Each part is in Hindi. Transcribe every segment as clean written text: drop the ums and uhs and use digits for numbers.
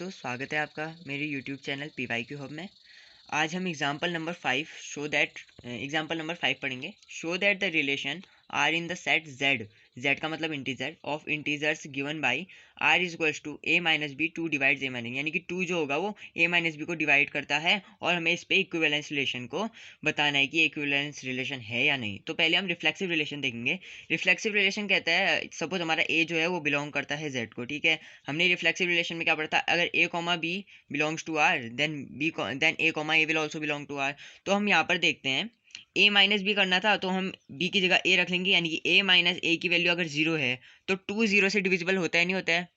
दोस्तों, स्वागत है आपका मेरे YouTube चैनल PYQ हब में। आज हम एग्जाम्पल नंबर 5 पढ़ेंगे। Show that the relation are in the set z, z का मतलब integer, of integers given by r is equals to a minus B, two divides a minus, यानी कि टू जो होगा वो a माइनस बी को डिवाइड करता है। और हमें इस पे इक्विवेलेंस रिलेशन को बताना है कि इक्विवेलेंस रिलेशन है या नहीं। तो पहले हम रिफ्लेक्सिव रिलेशन देखेंगे। रिफ्लेक्सिव रिलेशन कहता है, सपोज हमारा a जो है वो बिलोंग करता है z को, ठीक है। हमने रिफ्लेक्सिव रिलेशन में क्या पढ़ा था, अगर a comma B belongs to r, then a comma a will also belong to r। तो हम यहाँ पर देखते हैं a माइनस बी करना था, तो हम b की जगह a रख लेंगे, यानी कि a माइनस a की वैल्यू अगर जीरो है तो टू जीरो से डिविजिबल होता है, नहीं होता है?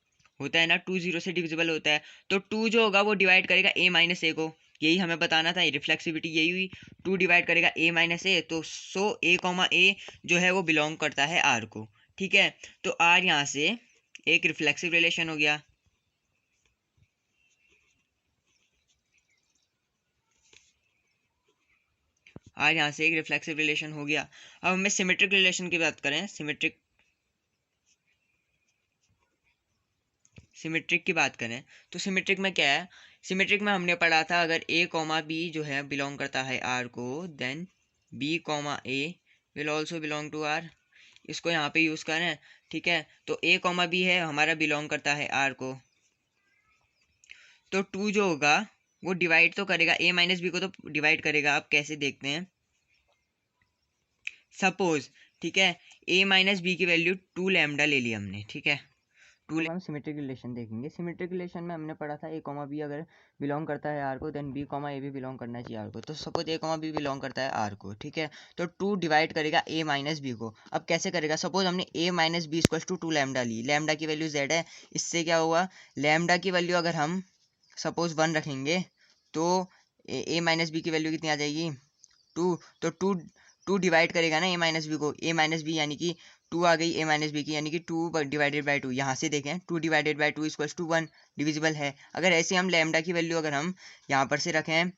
होता है ना, टू जीरो से डिविजिबल होता है। तो टू जो होगा वो डिवाइड करेगा a माइनस ए को, यही हमें बताना था। रिफ्लेक्सिविटी यही हुई, टू डिवाइड करेगा a माइनस ए, तो सो a कॉमा a जो है वो बिलोंग करता है r को, ठीक है। तो r यहाँ से एक रिफ्लेक्सिव रिलेशन हो गया। आज यहाँ से एक रिफ्लेक्सिव रिलेशन हो गया। अब हमें सिमेट्रिक रिलेशन की बात करें, सिमेट्रिक की बात करें तो सिमेट्रिक में क्या है? सिमेट्रिक में हमने पढ़ा था, अगर a कॉमा बी जो है बिलोंग करता है r को, then b comma a will also belong to r। इसको यहाँ पे यूज़ करें, ठीक है। तो a कॉमा बी है हमारा, बिलोंग करता है r को, तो टू जो होगा वो डिवाइड तो करेगा a माइनस बी को, तो डिवाइड करेगा। आप कैसे देखते हैं, सपोज, ठीक है, a माइनस बी की वैल्यू टू लैम्डा ले लिया हमने, ठीक है। अब हम सिमेट्रिक रिलेशन देखेंगे। सिमेट्रिक रिलेशन में हमने पढ़ा था a कॉमा बी अगर बिलोंग करता है r को, देन b कॉमा ए भी बिलोंग करना चाहिए r को। तो suppose a comma B belong करता है r को, ठीक है। तो टू डिवाइड करेगा a माइनस बी को। अब कैसे करेगा? सपोज हमने a minus B equals to two lambda ली, लैम्डा की वैल्यू z है। इससे क्या हुआ, लैम्डा की वैल्यू अगर हम सपोज वन रखेंगे तो a माइनस बी की वैल्यू कितनी आ जाएगी, टू। तो टू डिवाइड करेगा ना ए माइनस बी को, ए माइनस बी यानी कि टू आ गई ए माइनस बी की, यानी कि टू डिवाइडेड बाई टू। यहाँ से देखें, two divided by two equals to one, divisible है। अगर ऐसे हम लैम्डा की वैल्यू अगर हम यहाँ पर से रखें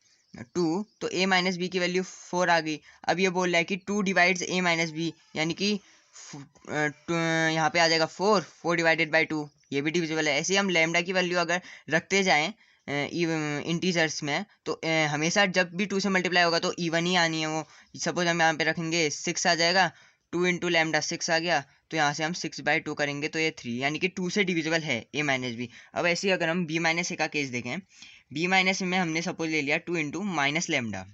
टू, तो ए माइनस बी की वैल्यू फोर आ गई। अब ये बोल रहा है कि to divides A minus B, यानी कि यहाँ पे आ जाएगा four, four divided by to, ये भी डिविजिबल है। ऐसे ही हम लैम्डा की वैल्यू अगर रखते जाएँ इंटीजर्स में, तो हमेशा जब भी टू से मल्टीप्लाई होगा तो इवन ही आनी है वो। सपोज हम यहाँ पे रखेंगे सिक्स आ जाएगा, टू इंटू लैम्डा सिक्स आ गया, तो यहाँ से हम सिक्स बाई टू करेंगे तो ये थ्री, यानी कि टू से डिविजिबल है ए माइनस बी। अब ऐसे ही अगर हम बी माइनस ए का केस देखें, बी माइनस में हमने सपोज ले लिया टू इंटू माइनस लैम्डा,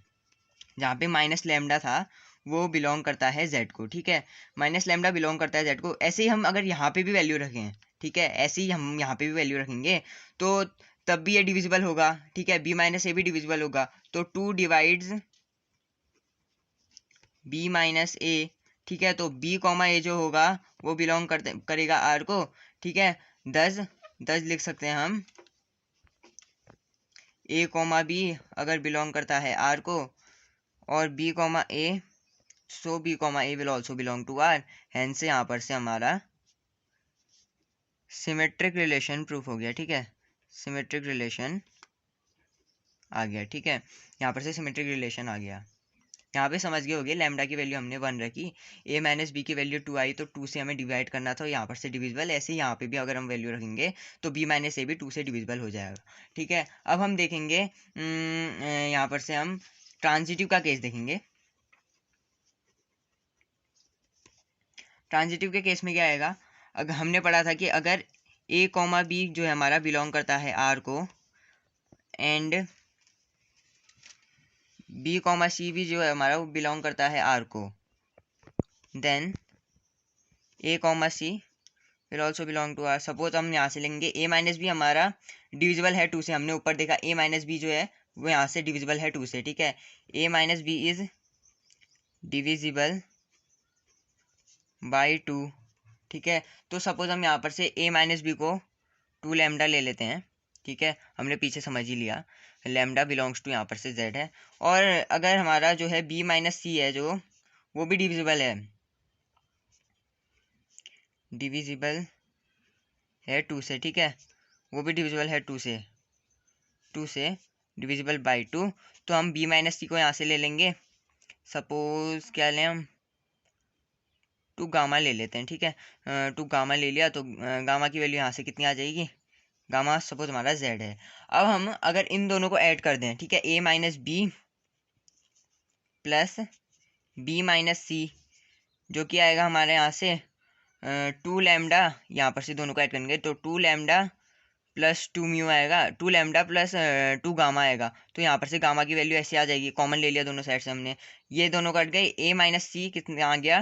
जहाँ पे माइनस लैम्डा था वो बिलोंग करता है जेड को, ठीक है। माइनस लैम्डा बिलोंग करता है जेड को। ऐसे ही हम अगर यहाँ पे भी वैल्यू रखें, ठीक है, ऐसे ही हम यहाँ पे भी वैल्यू रखेंगे तो तब भी ये डिविजिबल होगा, ठीक है। बी माइनस ए भी डिविजिबल होगा, तो टू डिवाइड्स बी माइनस ए, ठीक है। तो बी कॉमा ए जो होगा वो बिलोंग करेगा आर को, ठीक है। दस दस लिख सकते हैं हम, ए कॉमा बी अगर बिलोंग करता है आर को और b comma a, so b comma A will also belong to r. Hence यहाँ पर से हमारा सिमेट्रिक रिलेशन प्रूफ हो गया, ठीक है। सिमेट्रिक रिलेशन आ गया, ठीक है। यहाँ पर से सिमेट्रिक रिलेशन आ गया। यहाँ पे समझ गए होगे, लैम्डा की वैल्यू हमने वन रखी, ए माइनस बी की वैल्यू टू आई, तो टू से हमें डिवाइड करना था, यहाँ पर से डिविजिबल। ऐसे ही यहाँ पे भी अगर हम वैल्यू रखेंगे तो बी माइनस ए भी टू से डिविजिबल हो जाएगा, ठीक है। अब हम देखेंगे यहाँ पर से हम ट्रांजिटिव का केस देखेंगे। ट्रांजिटिव के केस में क्या आएगा, अगर हमने पढ़ा था कि अगर ए कॉमा बी जो है हमारा बिलोंग करता है आर को, एंड बी कॉमा सी भी जो है हमारा वो बिलोंग करता है आर को, then A comma C will also belong to r. Suppose हम यहाँ से लेंगे ए माइनस बी हमारा डिविजिबल है टू से, हमने ऊपर देखा ए माइनस बी जो है वो यहाँ से डिविजिबल है टू से, ठीक है। A minus B is divisible by two, ठीक है। तो सपोज हम यहाँ पर से ए माइनस बी को टू लैम्डा ले लेते हैं, ठीक है। हमने पीछे समझ ही लिया, लैम्डा बिलोंग्स टू यहाँ पर से जेड है। और अगर हमारा जो है बी माइनस सी है जो, वो भी डिविजिबल है टू से, ठीक है। वो भी डिविजिबल है टू से डिविजिबल बाई टू। तो हम बी माइनस सी को यहाँ से ले लेंगे, सपोज क्या लें हम, टू गामा ले लेते हैं, ठीक है। टू गामा ले लिया तो गामा की वैल्यू यहाँ से कितनी आ जाएगी, गामा सपोज हमारा z है। अब हम अगर इन दोनों को ऐड कर दें, ठीक है, a minus B plus b minus C, जो कि आएगा हमारे यहाँ से 2 लैम्डा, यहाँ पर से दोनों को ऐड करेंगे तो 2 लैम्डा प्लस 2 म्यू आएगा, 2 लैम्डा प्लस 2 गामा आएगा। तो यहाँ पर से गामा की वैल्यू ऐसे आ जाएगी, कॉमन ले लिया दोनों साइड से हमने, ये दोनों कट गए, a माइनस सी कितना आ गया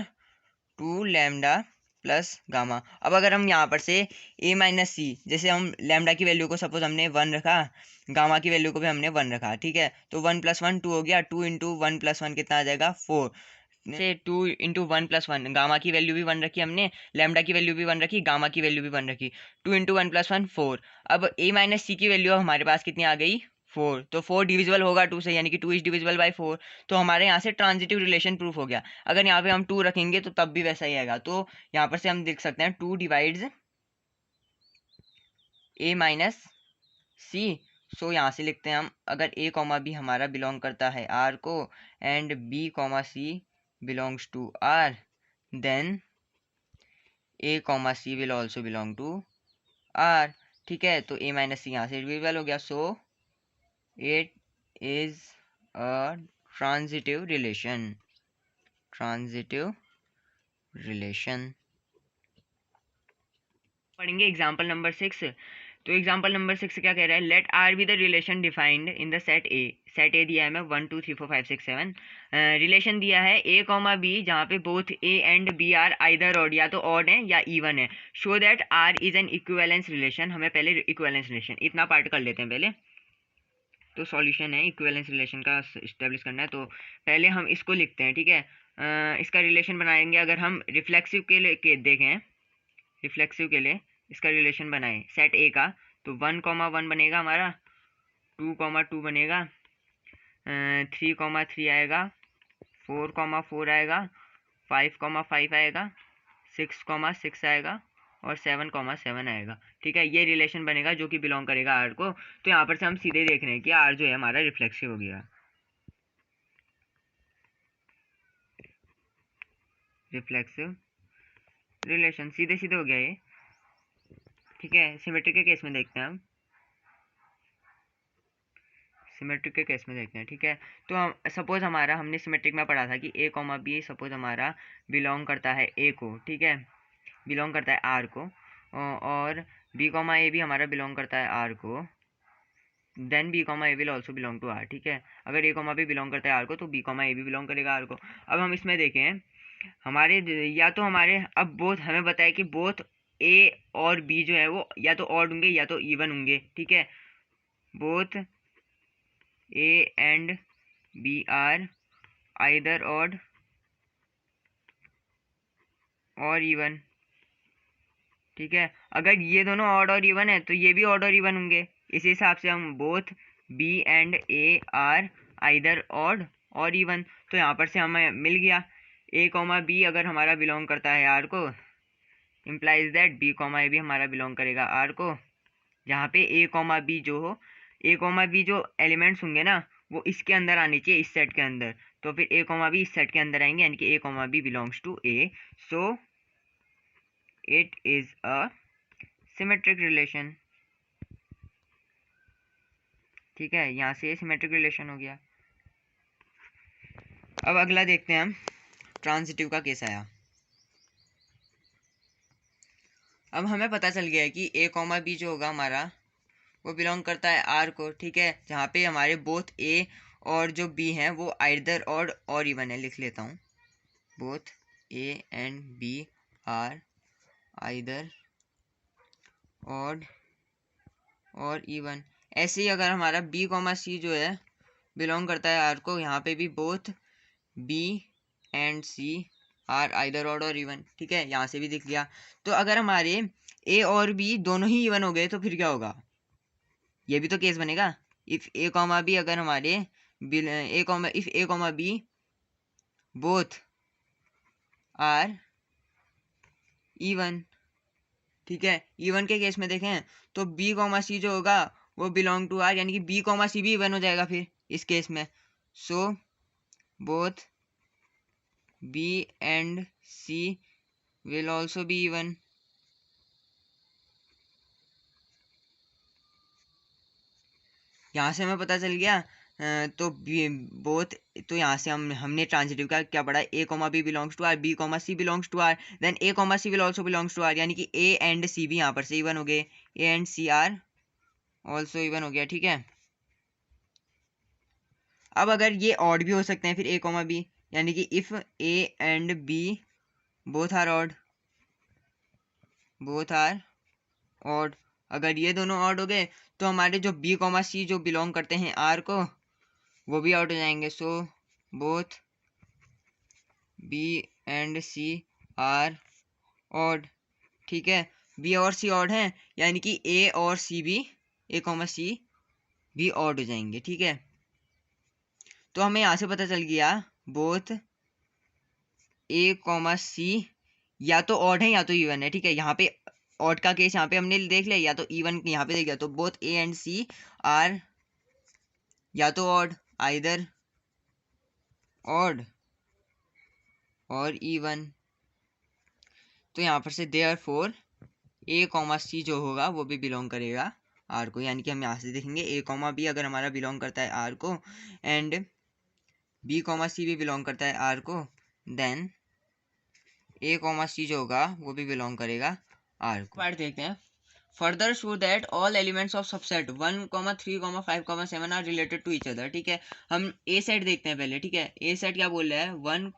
2 लैम्डा प्लस गामा। अब अगर हम यहाँ पर से a माइनस सी, जैसे हम लैम्डा की वैल्यू को सपोज हमने 1 रखा, गामा की वैल्यू को भी हमने 1 रखा, ठीक है, तो 1 + 1 2 हो गया, 2 × 1 + 1 कितना आ जाएगा 4 से 2 × 1 + 1, गामा की वैल्यू भी 1 रखी हमने, लैम्डा की वैल्यू भी 1 रखी, गामा की वैल्यू भी 1 रखी, 2 × 1 + 1 4। अब a माइनस सी की वैल्यू हमारे पास कितनी आ गई 4, तो 4 डिविजिबल होगा 2 से, यानी कि 2 इज डिविजिबल बाई 4, तो हमारे यहाँ से ट्रांजिटिव रिलेशन प्रूफ हो गया। अगर यहाँ पे हम 2 रखेंगे तो तब भी वैसा ही आएगा, तो यहाँ पर से हम देख सकते हैं 2 divides a minus c. So यहाँ से लिखते हैं हम, अगर a कॉमा बी हमारा बिलोंग करता है r को and b comma C belongs to r, then a comma C will also belong to r, ठीक है। तो a माइनस सी यहाँ से डिविजिबल हो गया, so it is a transitive relation, transitive relation. पढ़ेंगे एग्जाम्पल नंबर 6। तो एग्जाम्पल नंबर 6 क्या कह रहा है, let r be the relation defined in the set a. Set a दिया है हमें 1 2 3 4 5 6 7 रिलेशन दिया है a कॉमा बी, जहाँ पे both a and b are either odd, या तो ऑड है या इवन है। Show that r is an equivalence relation. हमें पहले इक्विवेलेंस रिलेशन इतना पार्ट कर लेते हैं पहले, तो सॉल्यूशन है इक्विवेलेंस रिलेशन का इस्टेब्लिश करना है। तो पहले हम इसको लिखते हैं, ठीक है। इसका रिलेशन बनाएंगे, अगर हम रिफ्लेक्सिव के लिए देखें, रिफ्लेक्सिव के लिए इसका रिलेशन बनाए सेट ए का, तो 1, 1 बनेगा हमारा, 2, 2 बनेगा, 3, 3 आएगा, 4, 4 आएगा, 5, 5 आएगा, 6, 6 आएगा, और 7, 7 आएगा, ठीक है। ये रिलेशन बनेगा जो कि बिलोंग करेगा आर को। तो यहाँ पर से हम सीधे देख रहे हैं कि आर जो है हमारा रिफ्लेक्सिव हो गया, रिफ्लेक्सिव रिलेशन सीधे सीधे हो गया ये, ठीक है। सिमेट्री के केस में देखते हैं हम, सिमेट्रिक के केस में देखते हैं, ठीक है। तो हम सपोज हमारा, हमने सिमेट्रिक में पढ़ा था कि a कॉमा बी सपोज हमारा बिलोंग करता है a को, ठीक है, बिलोंग करता है r को, और b कॉमा ए भी हमारा बिलोंग करता है r को, then b comma A will also belong to r, ठीक है। अगर a कॉमा बी बिलोंग करता है r को, तो b कॉमा ए भी बिलोंग करेगा r को। अब हम इसमें देखें, हमारे या तो हमारे, अब बोथ हमें बताया कि बोथ a और b जो है वो या तो ऑड होंगे या तो इवन होंगे, ठीक है। Both a and b are either odd और इवन, ठीक है। अगर ये दोनों ऑड और इवन है तो ये भी ऑड और इवन होंगे। इस हिसाब से हम both b and a are either odd और इवन, तो यहाँ पर से हमें मिल गया a कॉमा बी अगर हमारा बिलोंग करता है r को, इम्प्लाइज दैट b कॉमा ए भी हमारा बिलोंग करेगा r को। जहाँ पे a कॉमा बी जो हो, a कॉमा बी जो एलिमेंट्स होंगे ना वो इसके अंदर आने चाहिए, इस सेट के अंदर, तो फिर a कॉमा बी इस सेट के अंदर आएंगे, यानी कि a comma B belongs to a, so it is a symmetric relation, ठीक है। यहाँ से सिमेट्रिक रिलेशन हो गया। अब अगला देखते हैं हम, ट्रांजिटिव का केस आया। अब हमें पता चल गया है कि a कॉमा बी जो होगा हमारा वो बिलोंग करता है r को, ठीक है, जहाँ पे हमारे बोथ a और जो b हैं वो आइदर ऑड और इवन है। लिख लेता हूँ, both a and b are either odd और इवन। ऐसे ही अगर हमारा b कॉमा सी जो है बिलोंग करता है r को, यहाँ पे भी both b and c are either odd और इवन, ठीक है, यहाँ से भी दिख गया। तो अगर हमारे a और b दोनों ही इवन हो गए तो फिर क्या होगा, ये भी तो केस बनेगा। इफ a कॉमा बी अगर हमारे if a comma b both are even, ठीक है। इवन के केस में देखें तो b कॉमा सी जो होगा वो बिलोंग टू आर, यानी कि b कॉमा सी भी इवन हो जाएगा फिर इस केस में। So both b and c will also be even, यहाँ से हमें पता चल गया। तो बोथ, तो यहाँ से हमने ट्रांजिटिव का क्या पढ़ा, A comma B belongs to R, B comma C belongs to R, then A comma C will also belongs to R, यानी कि ए एंड सी भी यहाँ पर से इवन हो गए, a and c are also even हो गया, ठीक है। अब अगर ये ऑड भी हो सकते हैं फिर ए कॉमा बी, यानी कि if a and b both are odd, both are odd, अगर ये दोनों ऑड हो गए तो हमारे जो बी कॉमा सी जो बिलोंग करते हैं आर को वो भी आउट हो जाएंगे। So both b and c are odd, ठीक है। बी और सी ऑड हैं, यानी कि ए और सी भी, ए कॉमा सी भी ऑड हो जाएंगे, ठीक है। तो हमें यहाँ से पता चल गया बोथ ए कॉमा सी या तो ऑड है या तो इवन है, ठीक है। यहाँ पे ऑड का केस यहाँ पे हमने देख लिया, या तो इवन यहाँ पे देख लिया, तो both a and c are या तो ऑड, आइदर ऑड और इवन। तो यहाँ पर से देयरफॉर ए कॉमा सी जो होगा वो भी बिलोंग करेगा आर को, यानी कि हम यहाँ से देखेंगे ए कॉमा बी अगर हमारा बिलोंग करता है आर को एंड बी कॉमा सी भी बिलोंग करता है आर को, देन ए कॉमा सी जो होगा वो भी बिलोंग करेगा आर को। पार्ट देखते हैं। Further show that all elements of subset 1, 3, 5, 7 are related to each other, ठीक है। हम ए सेट देखते हैं पहले, ठीक है। ए सेट क्या बोल रहा है, 1,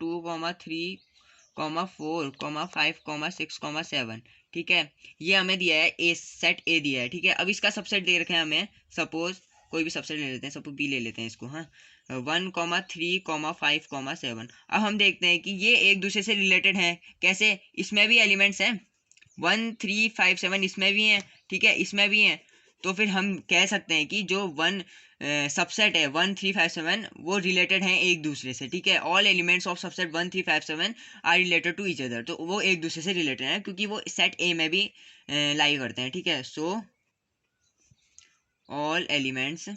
2, 3, 4, 5, 6, 7, ठीक है। ये हमें दिया है, ए सेट ए दिया है, ठीक है। अब इसका सबसेट दे रखे हैं हमें, सपोज कोई भी सबसेट ले लेते हैं, सपोज बी ले लेते हैं इसको, हाँ। 1, 3, 5, 7। अब हम देखते हैं कि ये एक दूसरे से रिलेटेड हैं, कैसे, इसमें भी एलिमेंट्स हैं 1, 3, 5, 7, इसमें भी हैं, ठीक है, इसमें भी हैं। तो फिर हम कह सकते हैं कि जो वन सबसेट है 1, 3, 5, 7 वो रिलेटेड हैं एक दूसरे से, ठीक है। All elements of subset 1, 3, 5, 7 are related to each other, तो वो एक दूसरे से रिलेटेड हैं क्योंकि वो सेट ए में भी लाई करते हैं, ठीक है। सो ऑल एलिमेंट्स,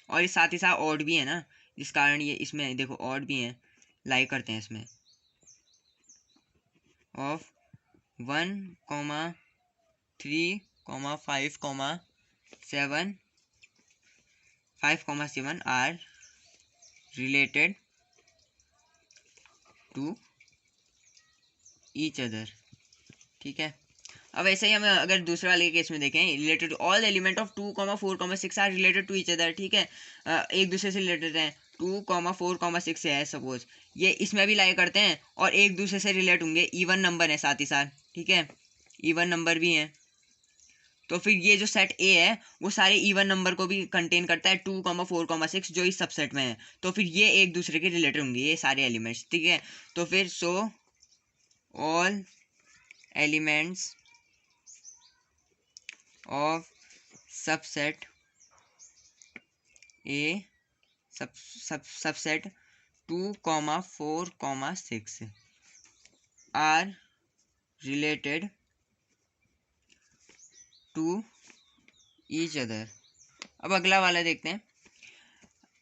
और इस साथ ही साथ ऑड भी है ना, जिस कारण ये इसमें देखो ऑड भी हैं, लाई करते हैं इसमें, of 1, 3, 5, 7, 5, 7 are related to each other, ठीक है। अब ऐसे ही हम अगर दूसरे वाले केस में देखें, related to all element of 2, 4, 6 are related to each other, ठीक है। एक दूसरे से रिलेटेड हैं, 2, 4, 6 है सपोज, ये इसमें भी लाई करते हैं और एक दूसरे से रिलेट होंगे, इवन नंबर है साथ ही साथ, ठीक है, इवन नंबर भी हैं। तो फिर ये जो सेट ए है वो सारे इवन नंबर को भी कंटेन करता है, 2, 4, 6 जो इस सबसेट में है। तो फिर ये एक दूसरे के रिलेटेड होंगे ये सारे एलिमेंट्स, ठीक है। तो फिर so all elements of subset a, subset 2, 4, 6 are related to each other. अब अगला वाला देखते हैं,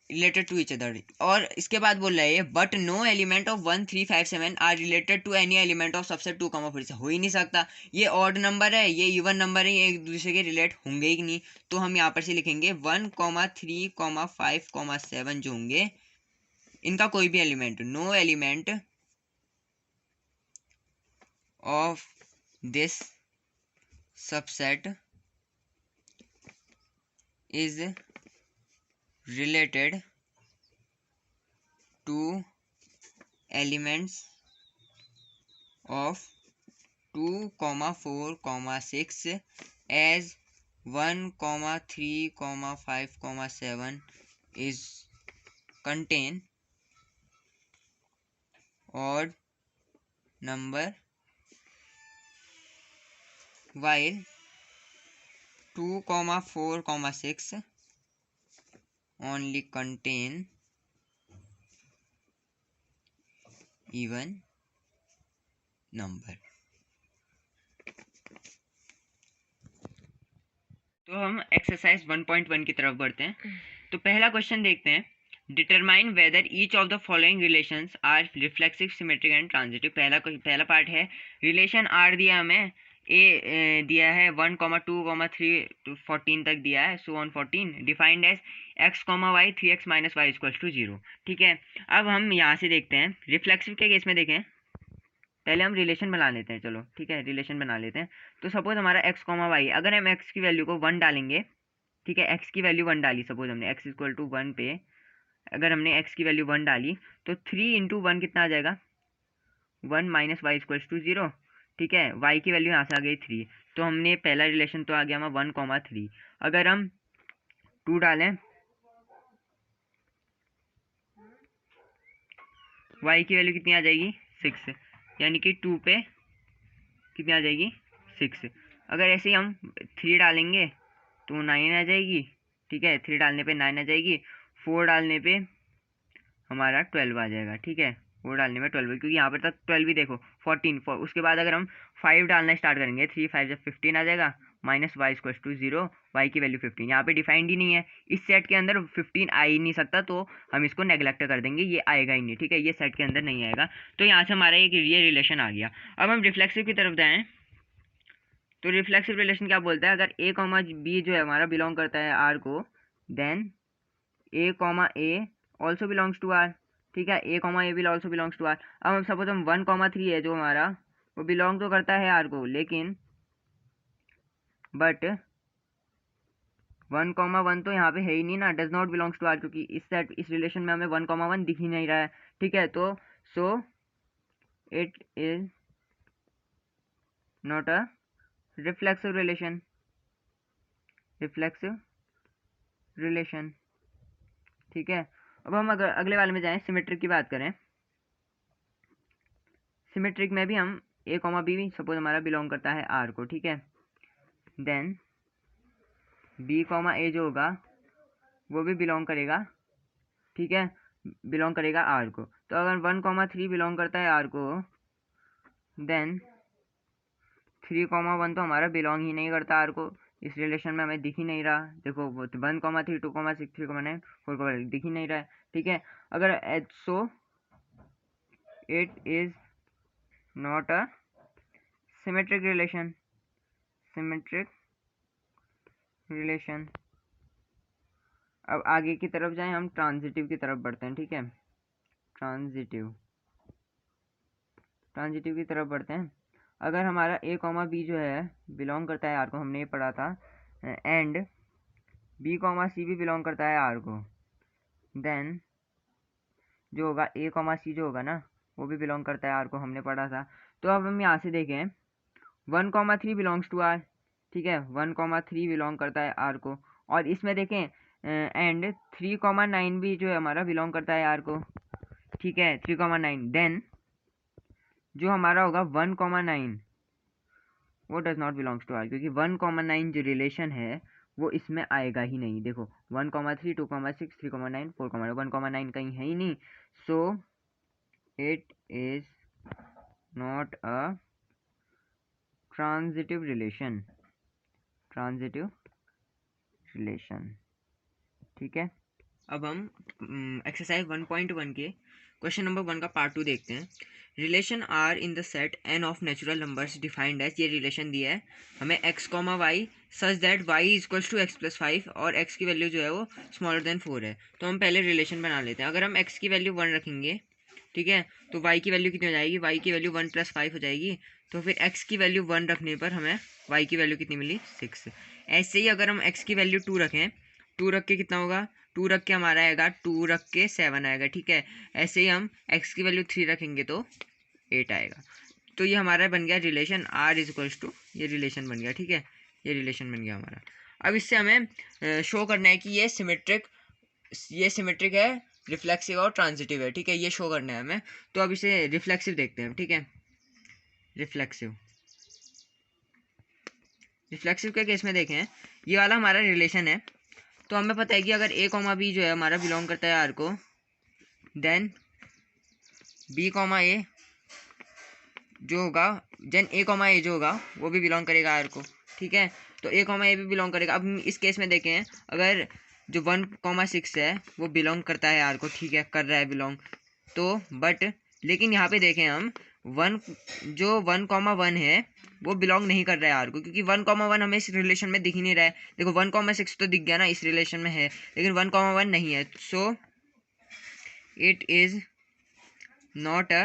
रिलेटेड टू ईच अदर, और इसके बाद बोल रहा है ये but no element of 1, 3, 5, 7 are related to any element of subset 2, 4 से हो ही नहीं सकता, ये ऑड नंबर है ये इवन नंबर है, ये एक दूसरे के रिलेट होंगे ही नहीं। तो हम यहाँ पर से लिखेंगे 1, 3, 5, 7 जो होंगे इनका कोई भी element, no element of this subset is related to elements of 2, 4, 6 as 1, 3, 5, 7 is contain odd number while 2, 4, 6 only contain even number। तो हम एक्सरसाइज 1.1 की तरफ बढ़ते हैं। तो पहला क्वेश्चन देखते हैं, determine whether each of the following relations are reflexive, symmetric and transitive. पहला पार्ट है, रिलेशन आर दिया हमें, ए दिया है 1,2,3 14 तक दिया है, so on 14 defined as x, y 3x minus y equals to 0। ठीक है, अब हम यहाँ से देखते हैं रिफ्लेक्सिव के केस में। देखें पहले हम रिलेशन बना लेते हैं, चलो ठीक है रिलेशन बना लेते हैं। तो सपोज हमारा x, y, अगर हम x की वैल्यू को 1 डालेंगे, ठीक है x की वैल्यू 1 डाली, सपोज हमने x इक्वल टू 1 पे अगर हमने x की वैल्यू 1 डाली तो 3 इंटू 1 कितना आ जाएगा, 1 माइनस वाई इक्वल्स टू 0। ठीक है, y की वैल्यू यहाँ से आ गई 3, तो हमने पहला रिलेशन तो आ गया हमारा 1,3। अगर हम 2 डालें, y की वैल्यू कितनी आ जाएगी 6, यानी कि 2 पे कितनी आ जाएगी 6। अगर ऐसे ही हम 3 डालेंगे तो 9 आ जाएगी। ठीक है, 3 डालने पे 9 आ जाएगी, 4 डालने पे हमारा 12 आ जाएगा। ठीक है, 4 डालने में 12, क्योंकि यहाँ पर तक 12 भी देखो 14 उसके बाद अगर हम 5 डालना स्टार्ट करेंगे, 3 5 जब 15 आ जाएगा, minus y equal to 0, y की वैल्यू 15। यहाँ पे डिफाइंड ही नहीं है, इस सेट के अंदर 15 आ ही नहीं सकता, तो हम इसको नेग्लेक्ट कर देंगे, ये आएगा ही नहीं। ठीक है, ये सेट के अंदर नहीं आएगा, तो यहाँ से हमारा एक ये रिलेशन आ गया। अब हम रिफ्लेक्सिव की तरफ जाएँ तो रिफ्लेक्सिव रिलेशन क्या बोलता है, अगर ए कॉमा बी जो है हमारा बिलोंग करता है आर को, then A comma A also belongs to R. ठीक है, A comma A will also belongs to R. अब हम सपोज हम 1,3 है जो हमारा, वो बिलोंग तो करता है आर को, लेकिन बट 1,1 तो यहाँ पे है ही नहीं ना, does not belongs to r, क्योंकि इस सेट इस रिलेशन में हमें 1,1 दिख ही नहीं रहा है। ठीक है, तो सो it is not a reflexive relation, reflexive relation. ठीक है, अब हम अगर अगले वाले में जाएं, सिमेट्रिक की बात करें। सिमेट्रिक में भी हम ए कॉमा बी सपोज हमारा बिलोंग करता है आर को। ठीक है, देन बी कॉमा ए जो होगा वो भी बिलोंग करेगा, ठीक है, बिलोंग करेगा आर को। तो अगर 1,3 बिलोंग करता है आर को, देन 3,1 तो हमारा बिलोंग ही नहीं करता आर को, इस रिलेशन में हमें दिख ही नहीं रहा। देखो 1,3 2,6 3,9 4 दिख ही नहीं रहा है। ठीक है, अगर सो it is not a symmetric relation, symmetric relation. अब आगे की तरफ जाएं, हम ट्रांजिटिव की तरफ बढ़ते हैं। ठीक है, ट्रांजिटिव की तरफ बढ़ते हैं। अगर हमारा ए कॉमा बी जो है बिलोंग करता है आर को, हमने ये पढ़ा था, एंड बी कॉमा सी भी बिलोंग करता है आर को, देन जो होगा ए कॉमा सी जो होगा ना वो भी बिलोंग करता है आर को, हमने पढ़ा था। तो अब हम यहाँ से देखें 1,3 बिलोंग्स टू आर। ठीक है, 1,3 बिलोंग करता है आर को, और इसमें देखें एंड 3,9 भी जो है हमारा बिलोंग करता है आर को। ठीक है, 3,9, देन जो हमारा होगा 1,9 वो does not belongs to r, क्योंकि 1,9 जो रिलेशन है वो इसमें आएगा ही नहीं। देखो 1,3 2,6 3,9 4,9, 1,9 कहीं है ही नहीं, सो it is not a transitive relation, transitive relation. ठीक है, अब हम एक्सरसाइज 1.1 के क्वेश्चन नंबर 1 का पार्ट 2 देखते हैं। Relation are in the set n of natural numbers defined as, ये रिलेशन दिया है हमें x comma y such that y is equals to x plus 5 और x की वैल्यू जो है वो स्मॉलर देन 4 है। तो हम पहले रिलेशन बना लेते हैं। अगर हम x की वैल्यू 1 रखेंगे, ठीक है, तो y की वैल्यू कितनी हो जाएगी, y की वैल्यू 1 + 5 हो जाएगी। तो फिर x की वैल्यू 1 रखने पर हमें y की वैल्यू कितनी मिली 6। ऐसे ही अगर हम x की वैल्यू 2 रखें, 2 रख के कितना होगा, 2 रख के हमारा आएगा 2 रख के 7 आएगा। ठीक है, ऐसे ही हम x की वैल्यू 3 रखेंगे तो 8 आएगा। तो ये हमारा बन गया relation r is equals to, ये रिलेशन बन गया। ठीक है, ये रिलेशन बन गया हमारा। अब इससे हमें शो करना है कि ये सिमेट्रिक है, रिफ्लेक्सिव और ट्रांजिटिव है। ठीक है, ये शो करना है हमें। तो अब इसे रिफ्लेक्सिव देखते हैं। ठीक है, रिफ्लेक्सिव के केस में देखें, ये वाला हमारा रिलेशन है। तो हमें पता है कि अगर a कॉमा बी जो है हमारा बिलोंग करता है आर को, देन b कॉमा ए जो होगा, देन a कॉमा ए जो होगा वो भी बिलोंग करेगा आर को। ठीक है, तो a कॉमा ए भी बिलोंग करेगा। अब इस केस में देखें, अगर जो 1,6 है वो बिलोंग करता है आर को, ठीक है, कर रहा है बिलोंग, तो बट लेकिन यहाँ पे देखें हम 1 जो 1,1 है वो बिलोंग नहीं कर रहा है आर को, क्योंकि 1,1 हमें इस रिलेशन में दिख ही नहीं रहा है। देखो 1,6 तो दिख गया ना, इस रिलेशन में है, लेकिन 1,1 नहीं है, सो it is not a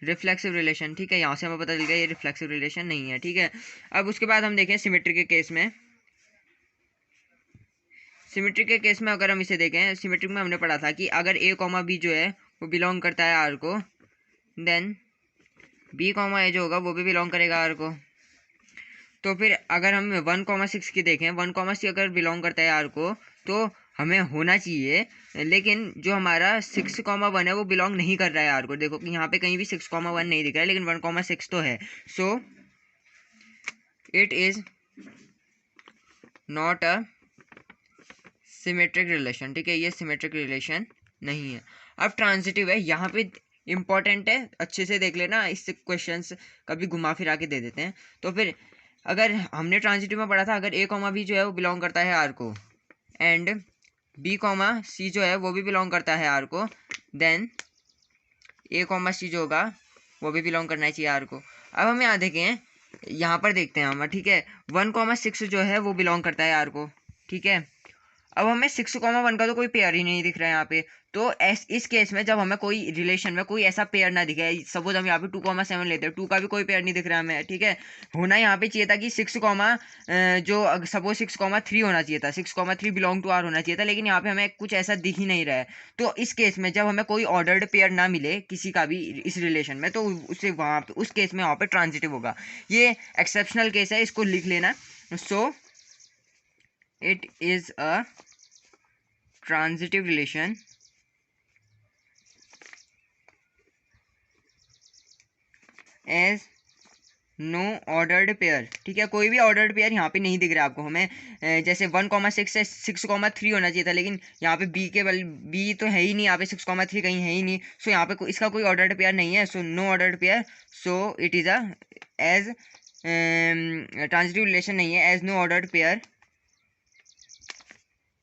reflexive relation. ठीक है, यहाँ से हमें पता चल गया ये रिफ्लेक्सिव रिलेशन नहीं है। ठीक है, अब उसके बाद हम देखें सिमेट्री के केस में। सिमेट्री के केस में अगर हम इसे देखें, सिमेट्रिक में हमने पढ़ा था कि अगर ए कॉमा बी जो है वो बिलोंग करता है आर को, देन बी कॉमा ए जो होगा वो भी बिलोंग करेगा आर को। तो फिर अगर हम 1,6 की देखें, 1,6 अगर बिलोंग करता है आर को, तो हमें होना चाहिए, लेकिन जो हमारा 6,1 है वो बिलोंग नहीं कर रहा है आर को। देखो कि यहाँ पे कहीं भी 6,1 नहीं दिख रहा है, लेकिन 1,6 तो है, सो it is not a symmetric relation. ठीक है, ये सिमेट्रिक रिलेशन नहीं है। अब ट्रांजिटिव है, यहाँ पे इंपॉर्टेंट है, अच्छे से देख लेना, इससे क्वेश्चंस कभी घुमा फिरा के दे देते हैं। तो फिर अगर हमने ट्रांजिटिव में पढ़ा था, अगर ए कॉमा बी जो है वो बिलोंग करता है आर को, एंड बी कॉमा सी जो है वो भी बिलोंग करता है आर को, देन ए कॉमा सी जो होगा वो भी बिलोंग करना चाहिए आर को। अब हम यहाँ देखें, यहाँ पर देखते हैं हम, ठीक है, 1,6 जो है वो बिलोंग करता है आर को। ठीक है, अब हमें 6,1 का तो कोई पेयर ही नहीं दिख रहा है यहाँ पे। तो इस केस में जब हमें कोई रिलेशन में कोई ऐसा पेयर ना दिखे, सपोज हम यहाँ पे 2,7 लेते हैं, 2 का भी कोई पेयर नहीं दिख रहा है हमें। ठीक है, होना यहाँ पे चाहिए था कि 6, जो सपोज 6,3 होना चाहिए था, 6,3 बिलोंग टू आर होना चाहिए था, लेकिन यहाँ पे हमें कुछ ऐसा दिख ही नहीं रहा है। तो इस केस में जब हमें कोई ऑर्डर्ड पेयर ना मिले किसी का भी इस रिलेशन में, तो उसे वहाँ पे उस केस में वहाँ पे ट्रांजिटिव होगा। ये एक्सेप्शनल केस है, इसको लिख लेना। So it is a transitive relation as no ordered pair. ठीक है, कोई भी ऑर्डर्ड पेयर यहाँ पे नहीं दिख रहा है आपको। हमें जैसे 1,6 से 6,3 होना चाहिए था, लेकिन यहाँ पे बी के बी तो है ही नहीं, यहाँ पे 6,3 कहीं है ही नहीं। सो यहाँ पे इसका कोई ऑर्डर्ड पेयर नहीं है, so no ordered pair, so it is a as transitive relation नहीं है, as no ordered pair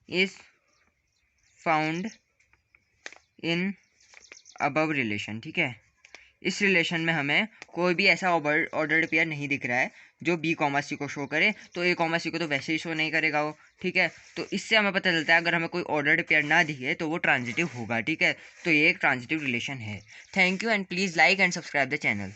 is found in above relation. ठीक है, इस रिलेशन में हमें कोई भी ऐसा ऑर्डर्ड पेयर नहीं दिख रहा है जो बी कॉमा सी को शो करे, तो ए कॉमा सी को तो वैसे ही शो नहीं करेगा वो। ठीक है, तो इससे हमें पता चलता है अगर हमें कोई ऑर्डर्ड पेयर ना दिखे तो वो ट्रांजिटिव होगा। ठीक है, तो ये एक ट्रांजिटिव रिलेशन है। Thank you and please like and subscribe the channel.